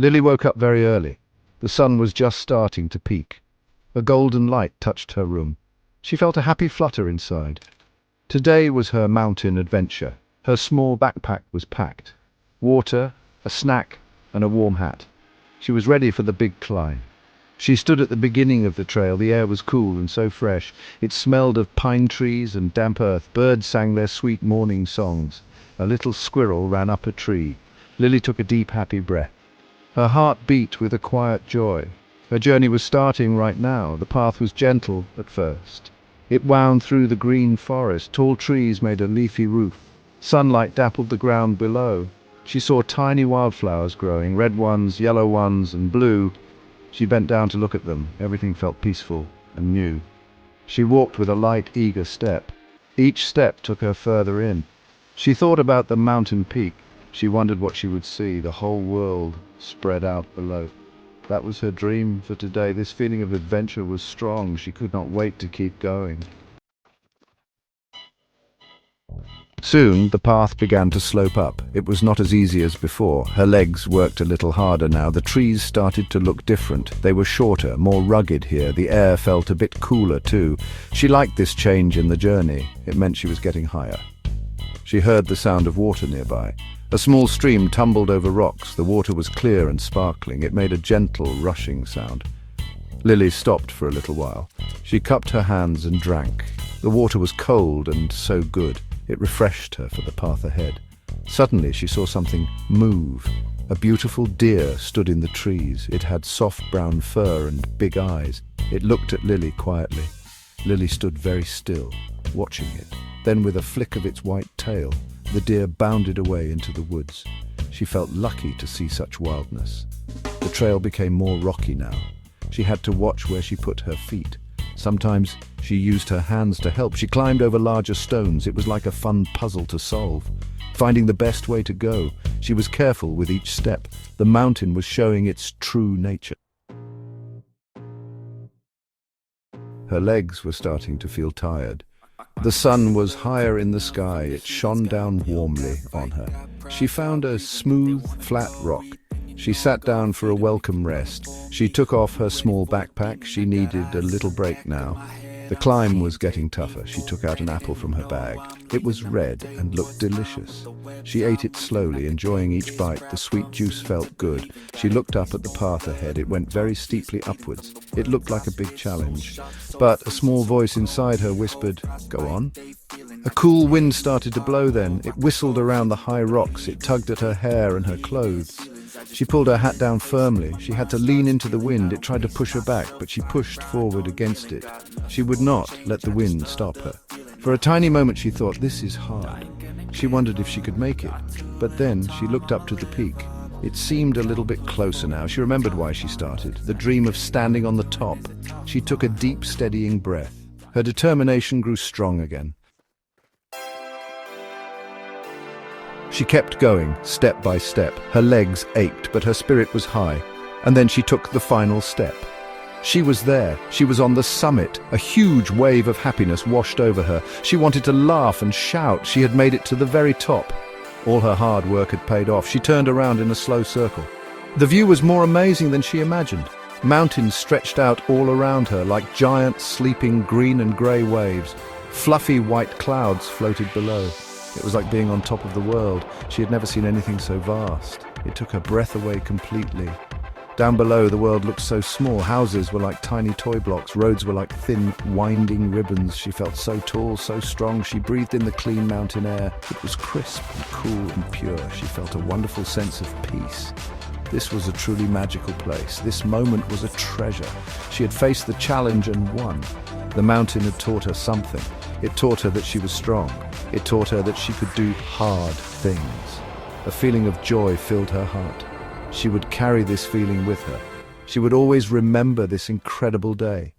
Lily woke up very early. The sun was just starting to peak. A golden light touched her room. She felt a happy flutter inside. Today was her mountain adventure. Her small backpack was packed. Water, a snack, and a warm hat. She was ready for the big climb. She stood at the beginning of the trail. The air was cool and so fresh. It smelled of pine trees and damp earth. Birds sang their sweet morning songs. A little squirrel ran up a tree. Lily took a deep, happy breath. Her heart beat with a quiet joy. Her journey was starting right now. The path was gentle at first. It wound through the green forest. Tall trees made a leafy roof. Sunlight dappled the ground below. She saw tiny wildflowers growing, red ones, yellow ones, and blue. She bent down to look at them. Everything felt peaceful and new. She walked with a light, eager step. Each step took her further in. She thought about the mountain peak. She wondered what she would see, the whole world spread out below. That was her dream for today. This feeling of adventure was strong. She could not wait to keep going. Soon the path began to slope up. It was not as easy as before. Her legs worked a little harder now. The trees started to look different. They were shorter, more rugged here. The air felt a bit cooler too. She liked this change in the journey. It meant she was getting higher. She heard the sound of water nearby. A small stream tumbled over rocks. The water was clear and sparkling. It made a gentle, rushing sound. Lily stopped for a little while. She cupped her hands and drank. The water was cold and so good. It refreshed her for the path ahead. Suddenly she saw something move. A beautiful deer stood in the trees. It had soft brown fur and big eyes. It looked at Lily quietly. Lily stood very still, watching it. Then with a flick of its white tail, the deer bounded away into the woods. She felt lucky to see such wildness. The trail became more rocky now. She had to watch where she put her feet. Sometimes she used her hands to help. She climbed over larger stones. It was like a fun puzzle to solve. Finding the best way to go, she was careful with each step. The mountain was showing its true nature. Her legs were starting to feel tired. The sun was higher in the sky. It shone down warmly on her. She found a smooth, flat rock. She sat down for a welcome rest. She took off her small backpack. She needed a little break now. The climb was getting tougher. She took out an apple from her bag. It was red and looked delicious. She ate it slowly, enjoying each bite. The sweet juice felt good. She looked up at the path ahead. It went very steeply upwards. It looked like a big challenge. But a small voice inside her whispered, "Go on." A cool wind started to blow then. It whistled around the high rocks. It tugged at her hair and her clothes. She pulled her hat down firmly. She had to lean into the wind. It tried to push her back, but she pushed forward against it. She would not let the wind stop her. For a tiny moment she thought, this is hard. She wondered if she could make it. But then she looked up to the peak. It seemed a little bit closer now. She remembered why she started. The dream of standing on the top. She took a deep, steadying breath. Her determination grew strong again. She kept going, step by step. Her legs ached, but her spirit was high. And then she took the final step. She was there. She was on the summit. A huge wave of happiness washed over her. She wanted to laugh and shout. She had made it to the very top. All her hard work had paid off. She turned around in a slow circle. The view was more amazing than she imagined. Mountains stretched out all around her like giant, sleeping green and grey waves. Fluffy white clouds floated below. It was like being on top of the world. She had never seen anything so vast. It took her breath away completely. Down below, the world looked so small. Houses were like tiny toy blocks. Roads were like thin, winding ribbons. She felt so tall, so strong. She breathed in the clean mountain air. It was crisp and cool and pure. She felt a wonderful sense of peace. This was a truly magical place. This moment was a treasure. She had faced the challenge and won. The mountain had taught her something. It taught her that she was strong. It taught her that she could do hard things. A feeling of joy filled her heart. She would carry this feeling with her. She would always remember this incredible day.